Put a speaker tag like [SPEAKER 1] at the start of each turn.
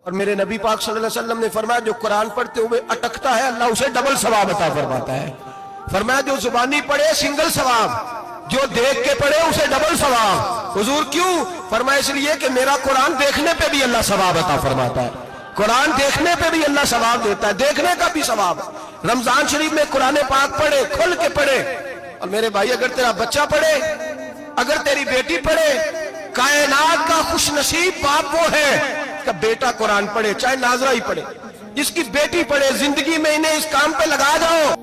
[SPEAKER 1] और मेरे नबी पाक सल्लल्लाहु अलैहि वसल्लम ने फरमाया जो कुरान पढ़ते हुए अटकता है अल्लाह उसे डबल सवाब अता फरमाता है। फरमाया जो जुबानी पढ़े सिंगल सवाब, जो देख के पढ़े उसे डबल सवाब। हुजूर क्यों? फरमाया इसलिए कि मेरा कुरान देखने पे भी अल्लाह सवाब अता फरमाता है, कुरान देखने पे भी अल्लाह सवाब देता है, देखने का भी सवाब। रमजान शरीफ में कुरान पाक पढ़े, खुल के पढ़े। और मेरे भाई अगर तेरा बच्चा पढ़े, अगर तेरी बेटी पढ़े, कायनात का खुशनसीब बाप वो है कि बेटा कुरान पढ़े, चाहे नाजरा ही पढ़े, जिसकी बेटी पढ़े। जिंदगी में इन्हें इस काम पे लगा जाओ।